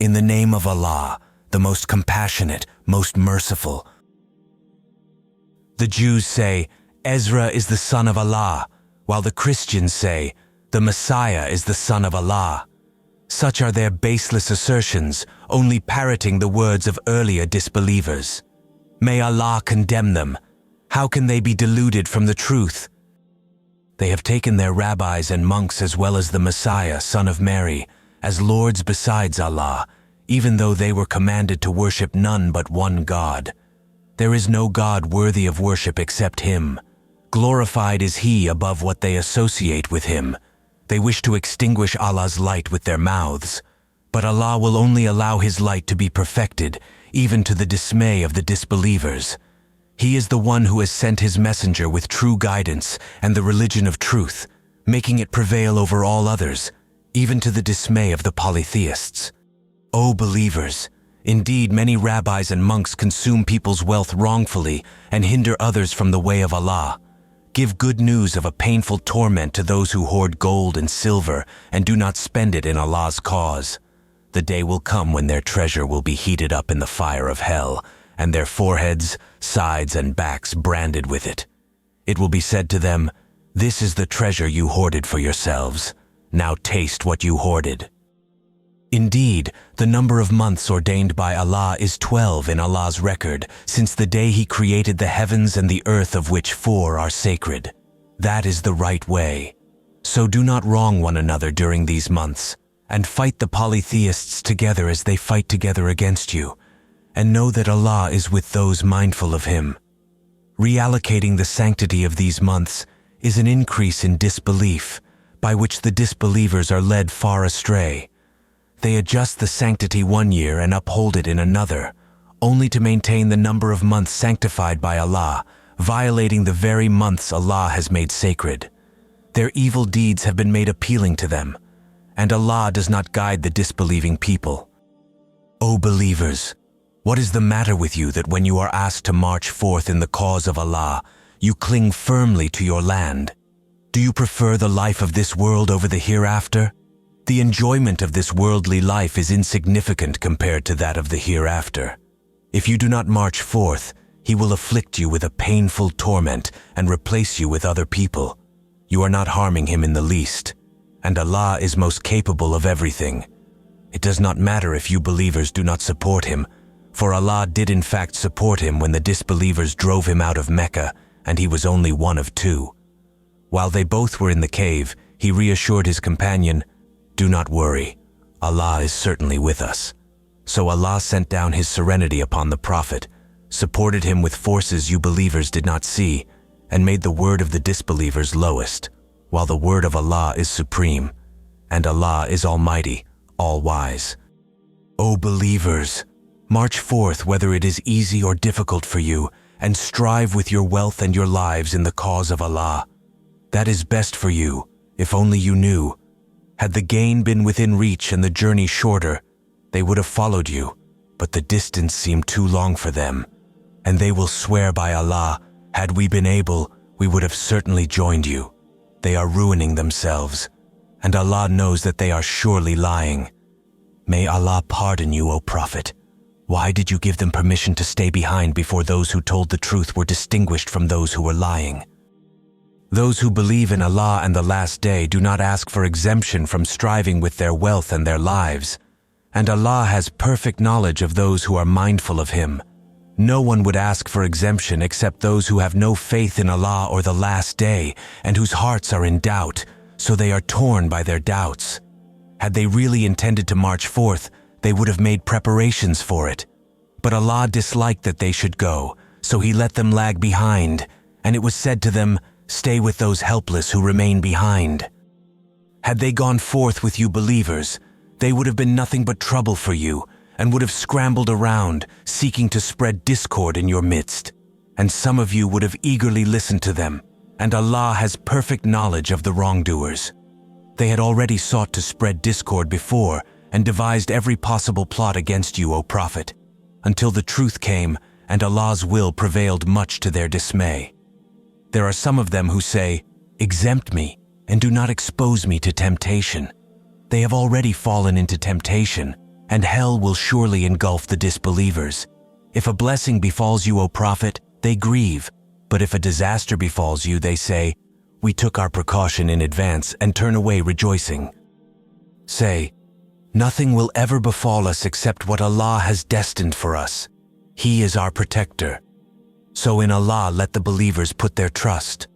In the name of Allah, the most compassionate, most merciful. The Jews say, Ezra is the son of Allah, while the Christians say, the Messiah is the son of Allah. Such are their baseless assertions, only parroting the words of earlier disbelievers. May Allah condemn them. How can they be deluded from the truth? They have taken their rabbis and monks as well as the Messiah, son of Mary, as lords besides Allah, even though they were commanded to worship none but one God. There is no God worthy of worship except Him. Glorified is He above what they associate with Him. They wish to extinguish Allah's light with their mouths, but Allah will only allow His light to be perfected, even to the dismay of the disbelievers. He is the one who has sent His messenger with true guidance and the religion of truth, making it prevail over all others, even to the dismay of the polytheists. O believers, indeed many rabbis and monks consume people's wealth wrongfully and hinder others from the way of Allah. Give good news of a painful torment to those who hoard gold and silver and do not spend it in Allah's cause. The day will come when their treasure will be heated up in the fire of hell, and their foreheads, sides, and backs branded with it. It will be said to them, "This is the treasure you hoarded for yourselves. Now taste what you hoarded." Indeed, the number of months ordained by Allah is 12 in Allah's record, since the day He created the heavens and the earth, of which 4 are sacred. That is the right way. So do not wrong one another during these months, and fight the polytheists together as they fight together against you, and know that Allah is with those mindful of Him. Reallocating the sanctity of these months is an increase in disbelief, by which the disbelievers are led far astray. They adjust the sanctity one year and uphold it in another, only to maintain the number of months sanctified by Allah, violating the very months Allah has made sacred. Their evil deeds have been made appealing to them, and Allah does not guide the disbelieving people. O believers, what is the matter with you that when you are asked to march forth in the cause of Allah, you cling firmly to your land? Do you prefer the life of this world over the hereafter? The enjoyment of this worldly life is insignificant compared to that of the hereafter. If you do not march forth, He will afflict you with a painful torment and replace you with other people. You are not harming Him in the least, and Allah is most capable of everything. It does not matter if you believers do not support Him, for Allah did in fact support Him when the disbelievers drove Him out of Mecca, and He was only one of 2. While they both were in the cave, He reassured His companion, "Do not worry, Allah is certainly with us." So Allah sent down His serenity upon the Prophet, supported him with forces you believers did not see, and made the word of the disbelievers lowest, while the word of Allah is supreme, and Allah is Almighty, all-wise. O believers, march forth whether it is easy or difficult for you, and strive with your wealth and your lives in the cause of Allah. That is best for you, if only you knew. Had the gain been within reach and the journey shorter, they would have followed you, but the distance seemed too long for them, and they will swear by Allah, had we been able, we would have certainly joined you. They are ruining themselves, and Allah knows that they are surely lying. May Allah pardon you, O Prophet. Why did you give them permission to stay behind before those who told the truth were distinguished from those who were lying? Those who believe in Allah and the Last Day do not ask for exemption from striving with their wealth and their lives, and Allah has perfect knowledge of those who are mindful of Him. No one would ask for exemption except those who have no faith in Allah or the Last Day and whose hearts are in doubt, so they are torn by their doubts. Had they really intended to march forth, they would have made preparations for it. But Allah disliked that they should go, so He let them lag behind, and it was said to them, "Stay with those helpless who remain behind." Had they gone forth with you believers, they would have been nothing but trouble for you, and would have scrambled around, seeking to spread discord in your midst. And some of you would have eagerly listened to them, and Allah has perfect knowledge of the wrongdoers. They had already sought to spread discord before, and devised every possible plot against you, O Prophet, until the truth came, and Allah's will prevailed much to their dismay. There are some of them who say, "Exempt me, and do not expose me to temptation." They have already fallen into temptation, and hell will surely engulf the disbelievers. If a blessing befalls you, O Prophet, they grieve, but if a disaster befalls you, they say, "We took our precaution in advance," and turn away rejoicing. Say, "Nothing will ever befall us except what Allah has destined for us. He is our protector." So in Allah let the believers put their trust.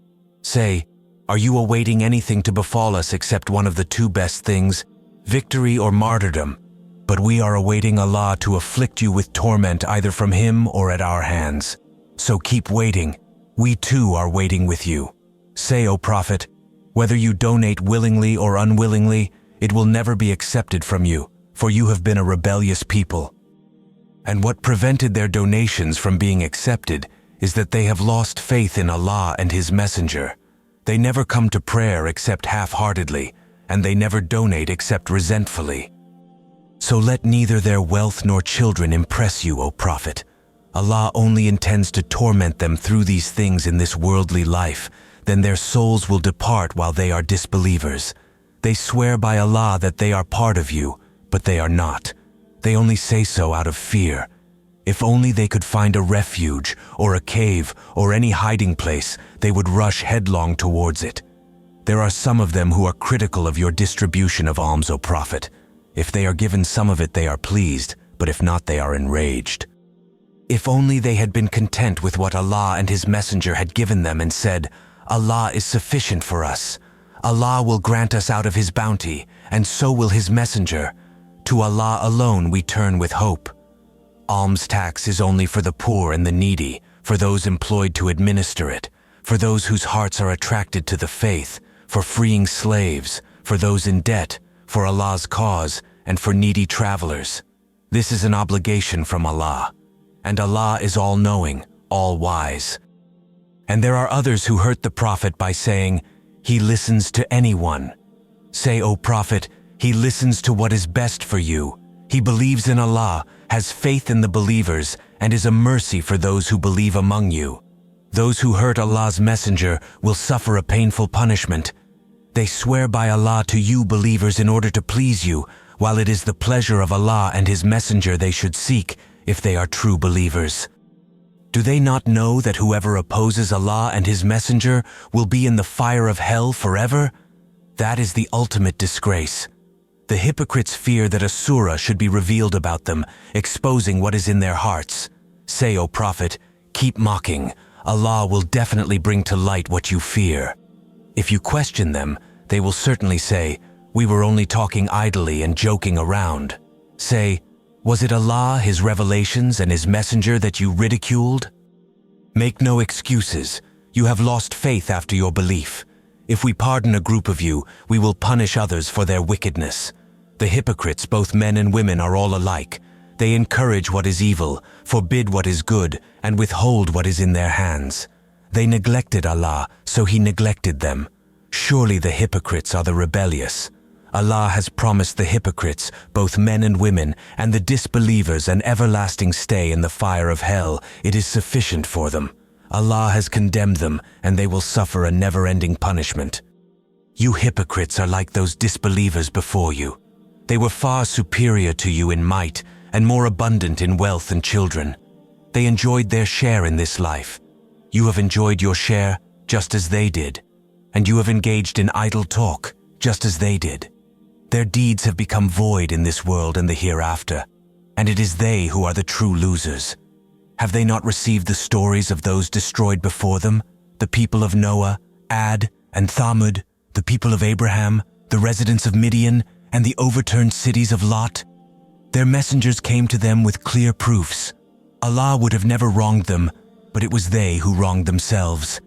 Say, "Are you awaiting anything to befall us except one of the two best things, victory or martyrdom? But we are awaiting Allah to afflict you with torment either from Him or at our hands. So keep waiting. We too are waiting with you." Say, O Prophet, whether you donate willingly or unwillingly, it will never be accepted from you, for you have been a rebellious people. And what prevented their donations from being accepted is that they have lost faith in Allah and His Messenger. They never come to prayer except half-heartedly, and they never donate except resentfully. So let neither their wealth nor children impress you, O Prophet. Allah only intends to torment them through these things in this worldly life, then their souls will depart while they are disbelievers. They swear by Allah that they are part of you, but they are not. They only say so out of fear. If only they could find a refuge, or a cave, or any hiding place, they would rush headlong towards it. There are some of them who are critical of your distribution of alms, O Prophet. If they are given some of it, they are pleased, but if not, they are enraged. If only they had been content with what Allah and His Messenger had given them and said, "Allah is sufficient for us. Allah will grant us out of His bounty, and so will His Messenger. To Allah alone we turn with hope." Alms tax is only for the poor and the needy, for those employed to administer it, for those whose hearts are attracted to the faith, for freeing slaves, for those in debt, for Allah's cause, and for needy travelers. This is an obligation from Allah, and Allah is all-knowing, all-wise. And there are others who hurt the Prophet by saying, "He listens to anyone." Say, O Prophet, He listens to what is best for you. He believes in Allah, has faith in the believers, and is a mercy for those who believe among you. Those who hurt Allah's Messenger will suffer a painful punishment. They swear by Allah to you believers in order to please you, while it is the pleasure of Allah and His Messenger they should seek, if they are true believers. Do they not know that whoever opposes Allah and His Messenger will be in the fire of hell forever? That is the ultimate disgrace. The hypocrites fear that a surah should be revealed about them, exposing what is in their hearts. Say, O Prophet, keep mocking. Allah will definitely bring to light what you fear. If you question them, they will certainly say, "We were only talking idly and joking around." Say, "Was it Allah, His revelations, and His Messenger that you ridiculed?" Make no excuses. You have lost faith after your belief. If we pardon a group of you, we will punish others for their wickedness. The hypocrites, both men and women, are all alike. They encourage what is evil, forbid what is good, and withhold what is in their hands. They neglected Allah, so He neglected them. Surely the hypocrites are the rebellious. Allah has promised the hypocrites, both men and women, and the disbelievers an everlasting stay in the fire of hell. It is sufficient for them. Allah has condemned them, and they will suffer a never-ending punishment. You hypocrites are like those disbelievers before you. They were far superior to you in might, and more abundant in wealth and children. They enjoyed their share in this life. You have enjoyed your share, just as they did, and you have engaged in idle talk, just as they did. Their deeds have become void in this world and the hereafter, and it is they who are the true losers. Have they not received the stories of those destroyed before them, the people of Noah, Ad, and Thamud, the people of Abraham, the residents of Midian, and the overturned cities of Lot? Their messengers came to them with clear proofs. Allah would have never wronged them, but it was they who wronged themselves.